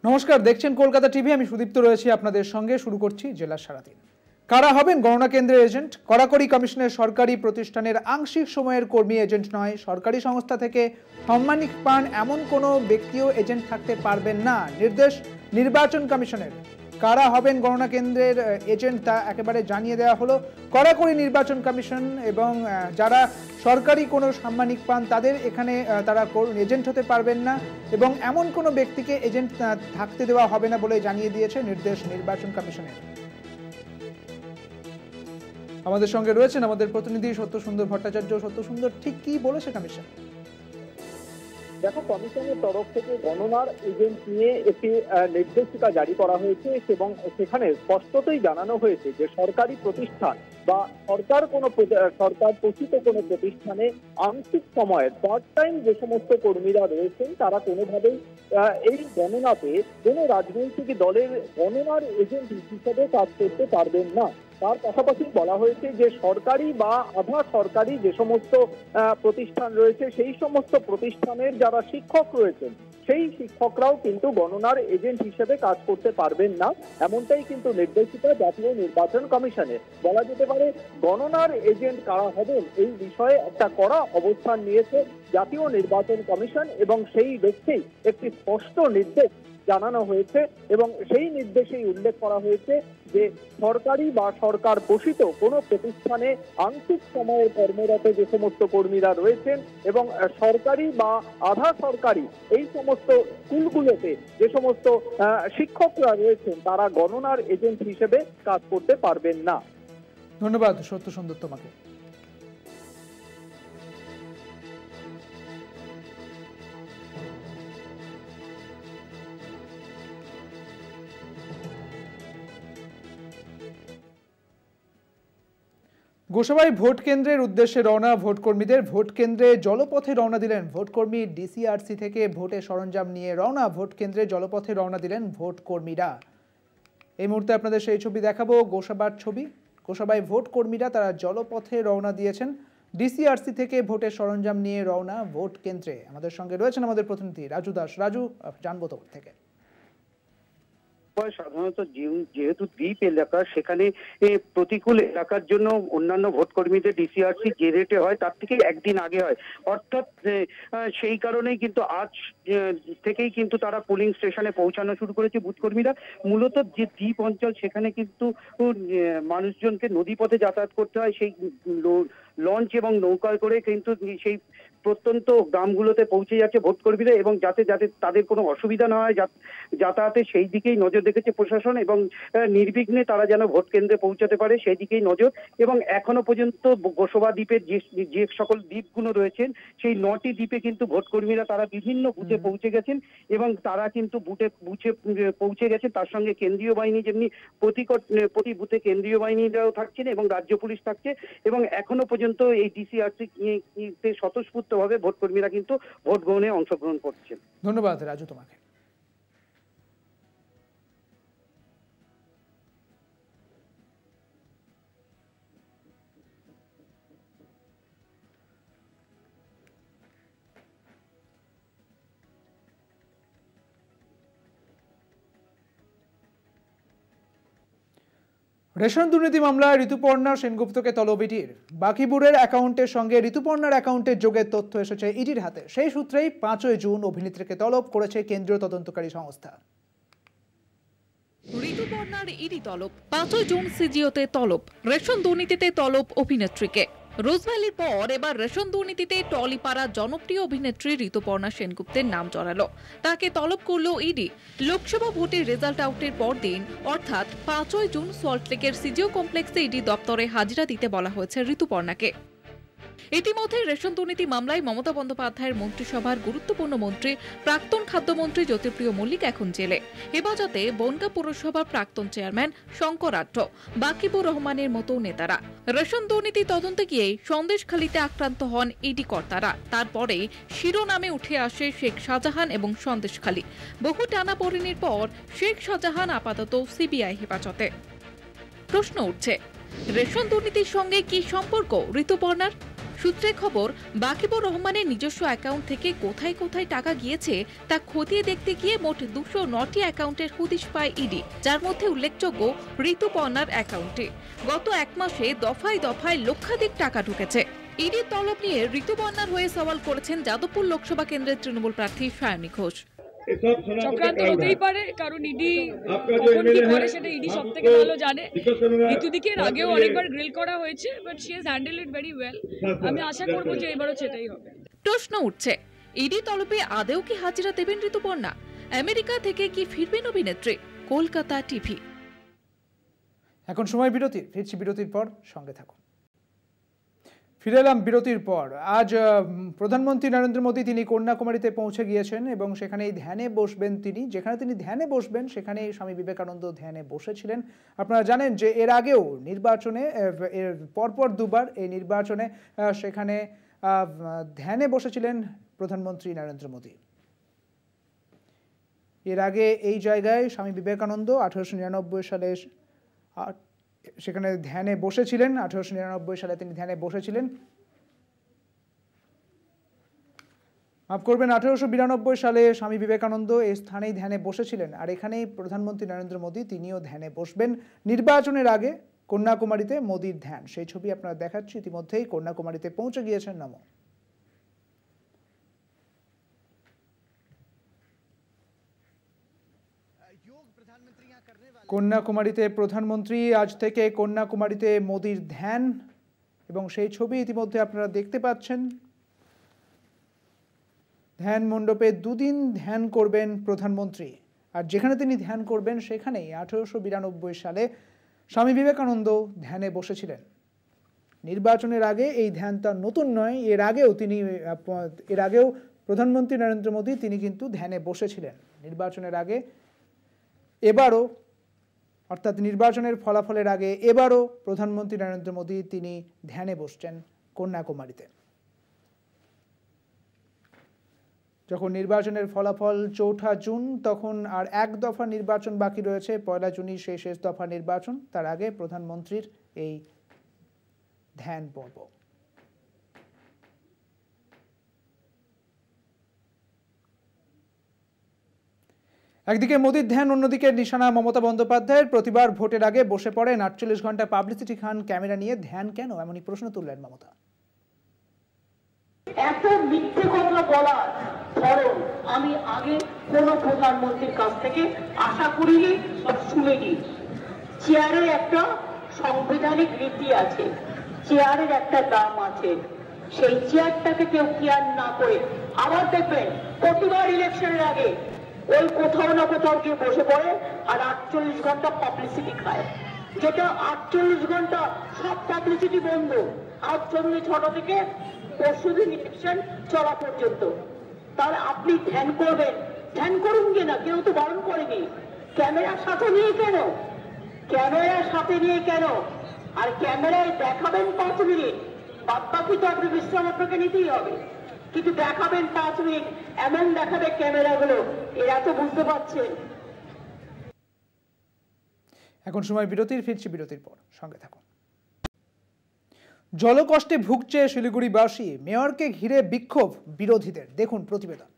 নমস্কার, দেখছেন কলকাতা টিভি। আমি সুদীপ্ত রয়েছি আপনাদের সঙ্গে। শুরু করছি জেলার সারাদিন। কারা হবেন গণনা কেন্দ্রের এজেন্ট? কড়াকড়ি কমিশনের সরকারি প্রতিষ্ঠানের আংশিক সময়ের কর্মী এজেন্ট নয়, সরকারি সংস্থা থেকে সাম্মানিক পান এমন কোনো ব্যক্তিও এজেন্ট থাকতে পারবেন না, নির্দেশ নির্বাচন কমিশনের। কারা হবেন গণনা কেন্দ্রের এজেন্ট তা একেবারে জানিয়ে দেওয়া হলো কড়াকড়ি নির্বাচন কমিশন। এবং যারা সরকারি কোনো সাম্মানিক পান তাদের এখানে তারা এজেন্ট হতে পারবেন না এবং এমন কোনো ব্যক্তিকে এজেন্ট থাকতে দেওয়া হবে না বলে জানিয়ে দিয়েছে নির্দেশ নির্বাচন কমিশনের। আমাদের সঙ্গে রয়েছেন আমাদের প্রতিনিধি সত্যসুন্দর ভট্টাচার্য। সত্যসুন্দর, ঠিক কি বলেছে কমিশন? দেখো, কমিশনের তরফ থেকে গণনার এজেন্ট নিয়ে একটি নির্দেশিকা জারি করা হয়েছে এবং সেখানে স্পষ্টতই জানানো হয়েছে যে সরকারি প্রতিষ্ঠান বা সরকার পোষিত কোনো প্রতিষ্ঠানে আংশিক সময়ের পার্ট টাইম যে সমস্ত কর্মীরা রয়েছেন তারা কোনোভাবেই এই গণনাতে কোনো রাজনৈতিক দলের গণনার এজেন্ট হিসেবে কাজ করতে পারবেন না। তার পাশাপাশি বলা হয়েছে যে সরকারি বা আধা সরকারি যে সমস্ত প্রতিষ্ঠান রয়েছে সেই সমস্ত প্রতিষ্ঠানের যারা শিক্ষক রয়েছেন সেই শিক্ষকরাও কিন্তু গণনার এজেন্ট হিসেবে কাজ করতে পারবেন না, এমনটাই কিন্তু নির্দেশিকা জাতীয় নির্বাচন কমিশনের। বলা যেতে পারে গণনার এজেন্ট কারা হবেন এই বিষয়ে একটা কড়া অবস্থান নিয়েছে জাতীয় নির্বাচন কমিশন এবং সেই লক্ষ্যেই একটি স্পষ্ট নির্দেশ জানানো হয়েছে এবং সেই নির্দেশেই উল্লেখ করা হয়েছে যে সরকারি বা সরকার পোষিত কোনো প্রতিষ্ঠানে আংশিক সময়ে কর্মরত যে সমস্ত কর্মীরা রয়েছেন এবং সরকারি বা আধা সরকারি এই সমস্ত স্কুলগুলোতে যে সমস্ত শিক্ষকরা রয়েছেন তারা গণনার এজেন্ট হিসেবে কাজ করতে পারবেন না। ধন্যবাদ সত্যসুন্দর তোমাকে। গোসাবাই ভোট কেন্দ্রের উদ্দেশ্যে রওনা ভোটকর্মীদের। ভোট কেন্দ্রে জলপথে রওনা দিলেন ভোটকর্মী। ডিসিআরসি থেকে ভোটের সরঞ্জাম নিয়ে রওনা ভোট কেন্দ্রে জলপথে রওনা দিলেন ভোটকর্মীরা। এই মুহূর্তে আপনাদের সেই ছবি দেখাবো, গোসাবার ছবি। গোসাবাই ভোটকর্মীরা তারা জলপথে রওনা দিয়েছেন। ডিসিআরসি থেকে ভোটের সরঞ্জাম নিয়ে রওনা ভোট কেন্দ্রে। আমাদের সঙ্গে রয়েছেন আমাদের প্রতিনিধি রাজু দাস। রাজু, জানবো তোর থেকে। সাধারণত যেহেতু দ্বীপ এলাকা, সেখানে প্রতিকূল এলাকার জন্য অন্যান্য ভোট কর্মীদের ডিসিআরসি যে রেটে হয় তার থেকে একদিন আগে হয়, অর্থাৎ সেই কারণেই কিন্তু আজ থেকেই কিন্তু তারা পোলিং স্টেশনে পৌঁছানো শুরু করেছে বুথ কর্মীরা। মূলত যে দ্বীপ অঞ্চল সেখানে কিন্তু মানুষজনকে নদীপথে যাতায়াত করতে হয়, সেই লঞ্চ এবং নৌকায় করে কিন্তু সেই প্রত্যন্ত গ্রামগুলোতে পৌঁছে যাচ্ছে ভোট কর্মীরা এবং যাতে তাদের কোনো অসুবিধা না হয় যাতায়াতে, সেই দিকেই নজর রেখেছে প্রশাসন এবং নির্বিঘ্নে তারা যেন ভোট কেন্দ্রে পৌঁছাতে পারে সেই দিকেই নজর। এবং এখনো পর্যন্ত গোসাবা দ্বীপের যে সকল দ্বীপগুলো রয়েছেন সেই 9টি দ্বীপে কিন্তু ভোট কর্মীরা তারা বিভিন্ন বুথে পৌঁছে গেছেন এবং তারা কিন্তু বুথে পৌঁছে গেছেন। তার সঙ্গে কেন্দ্রীয় বাহিনী, যেমনি প্রতি বুথে কেন্দ্রীয় বাহিনীরাও থাকছেন এবং রাজ্য পুলিশ থাকছে এবং এখনো পর্যন্ত এই ডিসিআরসি স্বতঃস্ফূর্তভাবে ভোট কর্মীরা কিন্তু ভোট গ্রহণে অংশগ্রহণ করছেন। ধন্যবাদ রাজু তোমাকে। রেশন দুর্নীতি মামলায় ঋতুপর্ণা সেনগুপ্তকে তলব ইডির। বাকিবুরের অ্যাকাউন্টের সঙ্গে ঋতুপর্ণার অ্যাকাউন্টের যোগের তথ্য এসেছে ইডির হাতে। সেই সূত্রেই 5 জুন অভিনেত্রীকে তলব করেছে কেন্দ্রীয় তদন্তকারী সংস্থা। ঋতুপর্ণার ইডি তলব, 5 জুন সিজিওতে তলব। রেশন দুর্নীতিতে তলব অভিনেত্রীকে। রোজভ্যালির পর এবার রেশন দুর্নীতিতে টলিপাড়া জনপ্রিয় অভিনেত্রী ঋতুপর্ণা সেনগুপ্তের নাম জড়ালো। তাকে তলব করল ইডি। লোকসভা ভোটের রেজাল্ট আউটের পর দিন অর্থাৎ 5 জুন সল্টলেকের সিজিও কমপ্লেক্সে ইডি দপ্তরে হাজিরা দিতে বলা হয়েছে ঋতুপর্ণাকে। ইতিমধ্যে রেশন দুর্নীতি মামলায় মমতা বন্দ্যোপাধ্যায়ের মন্ত্রিসভার গুরুত্বপূর্ণ মন্ত্রী প্রাক্তন খাদ্যমন্ত্রী জ্যোতিপ্রিয় মল্লিক এখন জেলে। হেফাজতে বনগাঁ পৌরসভার প্রাক্তন চেয়ারম্যান শঙ্কর আঢ্য, বাকিবুর রহমানের মতো নেতারা। রেশন দুর্নীতি তদন্তে গিয়ে সন্দেশখালীতে আক্রান্ত হন ইডি কর্তারা। তারপরেই শিরোনামে উঠে আসে শেখ শাহজাহান এবং সন্দেশখালী। বহু টানাপোড়েনের পর শেখ শাহজাহান আপাতত সিবিআই হেফাজতে। প্রশ্ন উঠছে, রেশন দুর্নীতির সঙ্গে কি সম্পর্ক ঋতুপর্ণার? সূত্রে খবর, বাকিবুর রহমানের নিজস্ব অ্যাকাউন্ট থেকে কোথায় কোথায় টাকা গিয়েছে তা খতিয়ে দেখতে গিয়ে মোট 209টি অ্যাকাউন্টের হদিশ পায় ইডি, যার মধ্যে উল্লেখযোগ্য ঋতুপর্ণার অ্যাকাউন্টে। গত এক মাসে দফায় দফায় লক্ষাধিক টাকা ঢুকেছে। ইডির তলব নিয়ে ঋতুপর্ণার হয়ে সওয়াল করেছেন যাদবপুর লোকসভা কেন্দ্রের তৃণমূল প্রার্থী সায়নী ঘোষ। চক্রান্ত হতেই পারে, কারণ ইডি কখন কি করে সেটা ইডি সব থেকে ভালো জানে। ঋতুদিকে আগেও অনেকবার গ্রিল করা হয়েছে, but she has handle it very well. আমি আশা করব যে এবারও সেটাই হবে। প্রশ্ন উঠছে, ইডি তলবে আদেও কি হাজিরা দেবেন ঋতুপর্ণা? আমেরিকা থেকে কি ফিরবেন অভিনেত্রী? কলকাতা টিভি। এখন সময় বিরতির, ফিরছি বিরতির পর, সঙ্গে থাকুন। ফিরে এলাম বিরতির পর। আজ প্রধানমন্ত্রী নরেন্দ্র মোদী তিনি কন্যাকুমারীতে পৌঁছে গিয়েছেন এবং সেখানেই ধ্যানে বসবেন তিনি। যেখানে তিনি ধ্যানে বসবেন সেখানেই স্বামী বিবেকানন্দ ধ্যানে বসেছিলেন। আপনারা জানেন যে এর আগেও নির্বাচনে, এর পরপর দুবার এই নির্বাচনে সেখানে ধ্যানে বসেছিলেন প্রধানমন্ত্রী নরেন্দ্র মোদী। এর আগে এই জায়গায় স্বামী বিবেকানন্দ 1899 সালে সেখানে ধ্যানে বসেছিলেন। 1899 সালে তিনি ধ্যানে বসেছিলেন। মাফ করবেন, 1892 সালে স্বামী বিবেকানন্দ এই স্থানেই ধ্যানে বসেছিলেন। আর এখানেই প্রধানমন্ত্রী নরেন্দ্র মোদী তিনিও ধ্যানে বসবেন নির্বাচনের আগে। কন্যাকুমারীতে মোদীর ধ্যান, সেই ছবি আপনারা দেখাচ্ছি। ইতিমধ্যেই কন্যাকুমারীতে পৌঁছে গিয়েছেন নমো। কন্যাকুমারীতে প্রধানমন্ত্রী, আজ থেকে কন্যাকুমারীতে মোদীর ধ্যান, এবং সেই ছবি ইতিমধ্যে আপনারা দেখতে পাচ্ছেন। ধ্যান মণ্ডপে দুদিন ধ্যান করবেন প্রধানমন্ত্রী। আর যেখানে তিনি ধ্যান করবেন সেখানেই 1892 সালে স্বামী বিবেকানন্দ ধ্যানে বসেছিলেন। নির্বাচনের আগে এই ধ্যান তার নতুন নয়, এর আগেও প্রধানমন্ত্রী নরেন্দ্র মোদী তিনি কিন্তু ধ্যানে বসেছিলেন নির্বাচনের আগে। এবারও, অর্থাৎ নির্বাচনের ফলাফলের আগে এবারও প্রধানমন্ত্রী নরেন্দ্র মোদী তিনি ধ্যানে বসছেন কন্যাকুমারীতে। যখন নির্বাচনের ফলাফল 4 জুন, তখন আর এক দফা নির্বাচন বাকি রয়েছে। 1 জুনই শেষ দফা নির্বাচন, তার আগে প্রধানমন্ত্রীর এই ধ্যান পর্ব। একদিকে মোদীর ধ্যান, অন্যদিকে নিশানা মমতা বন্দ্যোপাধ্যায়ের। প্রতিবার ভোটের আগে বসে পড়েন 48 ঘন্টা পাবলিসিটি খান ক্যামেরা নিয়ে। ধ্যান কেন, এমনই প্রশ্ন তুললেন মমতা। এত মিথ্যে কথা বলার ধরন আমি আগে কোন প্রধানমন্ত্রীর কাছ থেকে আশা করিনি বা শুনিনি। চেয়ারের একটা সাংবিধানিক রীতি আছে, চেয়ারের একটা দাম আছে। সেই চেয়ারটাকে কেউ কেয়ার না করে আবার দেখবেন প্রতিবার ইলেকশনের আগে ওই কোথাও না কোথাও গিয়ে বসে পড়ে আর 48 ঘন্টা পাবলিসিটি খায়। যেটা 48 ঘন্টা সব পাবলিসিটি বন্ধ। আজ সন্ধ্যে 6টা থেকে পরশুদিন ইলেকশন চলা পর্যন্ত। তাহলে আপনি ধ্যান করবেন, ধ্যান করুন কিনা, কেউ তো বারণ করেনি। ক্যামেরার সাথে নিয়ে কেন, ক্যামেরার সাথে নিয়ে কেন? আর ক্যামেরায় দেখাবেন 5 মিনিট, বাদ বাকি তো আপনি বিশ্রাম আপনাকে নিতেই হবে, কিন্তু দেখাবেন 5 মিনিট, এমন দেখাবে ক্যামেরাগুলো, এরা তো বুঝতে পারছেন। এখন সময় বিরতির, ফিরছি বিরতির পর, সঙ্গে থাকুন। জলকষ্টে ভুগছে শিলিগুড়িবাসী, মেয়রকে ঘিরে বিক্ষোভ বিরোধীদের। দেখুন প্রতিবেদন।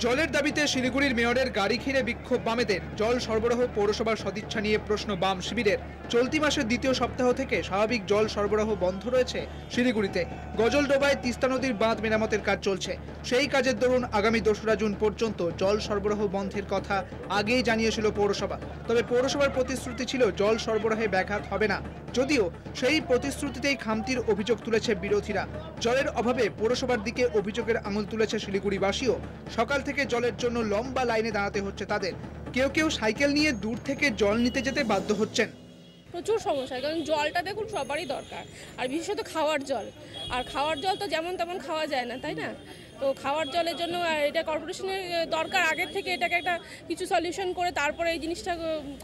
জলের দাবিতে শিলিগুড়ির মেয়রের গাড়ি ঘিরে বিক্ষোভ বামেদের। জল সরবরাহ পৌরসভার সদিচ্ছা নিয়ে প্রশ্ন বাম শিবিরের। চলতি মাসের দ্বিতীয় সপ্তাহ থেকে স্বাভাবিক জল সরবরাহ বন্ধ রয়েছে শিলিগুড়িতে। গজলডোবায় তিস্তা নদীর বাঁধ মেরামতের কাজ চলছে। সেই কাজের দরুন আগামী 2রা জুন পর্যন্ত জল সরবরাহ বন্ধের কথা আগেই জানিয়েছিল পৌরসভা। তবে পৌরসভার প্রতিশ্রুতি ছিল জল সরবরাহে ব্যাঘাত হবে না, যদিও সেই প্রতিশ্রুতিতেই খামতির অভিযোগ তুলেছে বিরোধীরা। জলের অভাবে পৌরসভার দিকে অভিযোগের আঙুল তুলেছে শিলিগুড়িবাসীও। সকাল থেকে জলের জন্য লম্বা লাইনে দাঁড়াতে হচ্ছে তাদের। কেউ কেউ সাইকেল নিয়ে দূর থেকে জল নিতে যেতে বাধ্য হচ্ছেন। প্রচুর সমস্যা, কারণ জলটা দেখুন সবারই দরকার, আর বিশেষত খাওয়ার জল। আর খাওয়ার জল তো যেমন তেমন খাওয়া যায় না, তাই না? তো খাওয়ার জলের জন্য এটা কর্পোরেশনের দরকার। আগের থেকে এটাকে একটা কিছু সলিউশন করে তারপরে এই জিনিসটা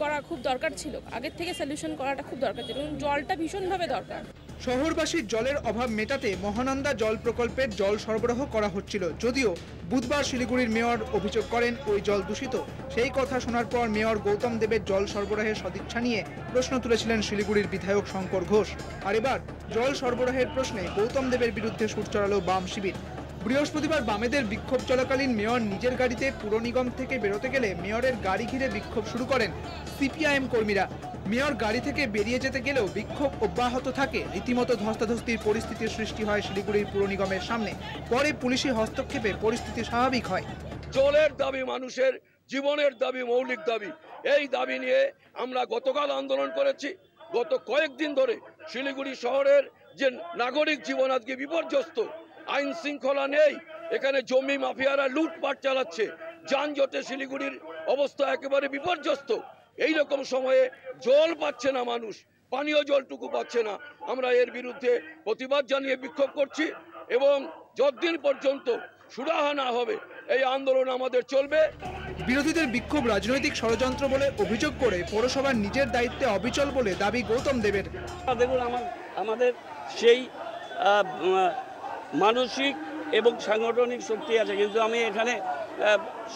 করা খুব দরকার ছিল। আগের থেকে সলিউশন করাটা খুব দরকার ছিল, জলটা ভীষণভাবে দরকার। শহরবাসীর জলের অভাব মেটাতে মহানন্দা জল প্রকল্পের জল সরবরাহ করা হচ্ছিল, যদিও বুধবার শিলিগুড়ির মেয়র অভিযোগ করেন ওই জল দূষিত। সেই কথা শোনার পর মেয়র গৌতম দেবের জল সরবরাহের সদিচ্ছা নিয়ে প্রশ্ন তুলেছিলেন শিলিগুড়ির বিধায়ক শঙ্কর ঘোষ। আর এবার জল সরবরাহের প্রশ্নে গৌতম দেবের বিরুদ্ধে সুর চড়ালো বাম শিবির। বৃহস্পতিবার বামেদের বিক্ষোভ চলাকালীন মেয়র নিজের গাড়িতে পুর নিগম থেকে বেরোতে গেলে মেয়রের গাড়ি ঘিরে বিক্ষোভ শুরু করেন সিপিআইএম কর্মীরা। মেয়র গাড়ি থেকে বেরিয়ে যেতে গেলেও বিক্ষোভ অব্যাহত থাকে। রীতিমতো ধস্তাধস্তির পরিস্থিতির সৃষ্টি হয় শিলিগুড়ির পুর নিগমের সামনে। পরে পুলিশি হস্তক্ষেপে পরিস্থিতি স্বাভাবিক হয়। জলের দাবি মানুষের জীবনের দাবি, মৌলিক দাবি। এই দাবি নিয়ে আমরা গতকাল আন্দোলন করেছি। গত কয়েকদিন ধরে শিলিগুড়ি শহরের যে নাগরিক জীবন আজকে বিপর্যস্ত, আইন শৃঙ্খলা নেই, এখানে জমি মাফিয়ারা লুটপাট চালাচ্ছে, যানজটে শিলিগুড়ির অবস্থা একেবারে বিপর্যস্ত। এই রকম সময়ে জল পাচ্ছে না মানুষ, পানীয় জলটুকু পাচ্ছে না। আমরা এর বিরুদ্ধে প্রতিবাদ জানিয়ে বিক্ষোভ করছি এবং যতদিন পর্যন্ত সুরাহা না হবে এই আন্দোলন আমাদের চলবে। বিরোধীদের বিক্ষোভ রাজনৈতিক ষড়যন্ত্র বলে অভিযোগ করে পৌরসভার নিজের দায়িত্বে অবিচল বলে দাবি গৌতম দেবের। দেখুন, আমাদের সেই মানসিক এবং সাংগঠনিক শক্তি আছে, কিন্তু আমি এখানে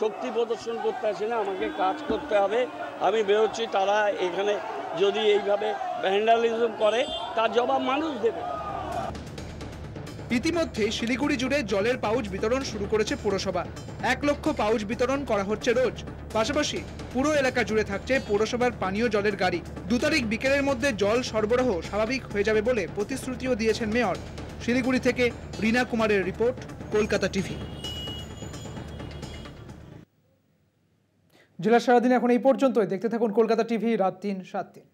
শক্তি প্রদর্শন করতে আসি না, আমাকে কাজ করতে হবে। আমি বেরোচ্ছি, তারা এখানে যদি এইভাবে ভ্যান্ডালিজম করে তার জবাব মানুষ দেবে। ইতিমধ্যে শিলিগুড়ি জুড়ে জলের পাউচ বিতরণ শুরু করেছে পুরসভা। 1 লক্ষ পাউচ বিতরণ করা হচ্ছে রোজ। পাশাপাশি পুরো এলাকা জুড়ে থাকছে পৌরসভার পানীয় জলের গাড়ি। 2 তারিখ বিকেলের মধ্যে জল সরবরাহ স্বাভাবিক হয়ে যাবে বলে প্রতিশ্রুতিও দিয়েছেন মেয়র। শিলিগুড়ি থেকে রীনা কুমারের রিপোর্ট, কলকাতা টিভি। জেলা সারাদিন এখন এই পর্যন্তই। দেখতে থাকুন কলকাতা টিভি, রাত 3, 7 দিন।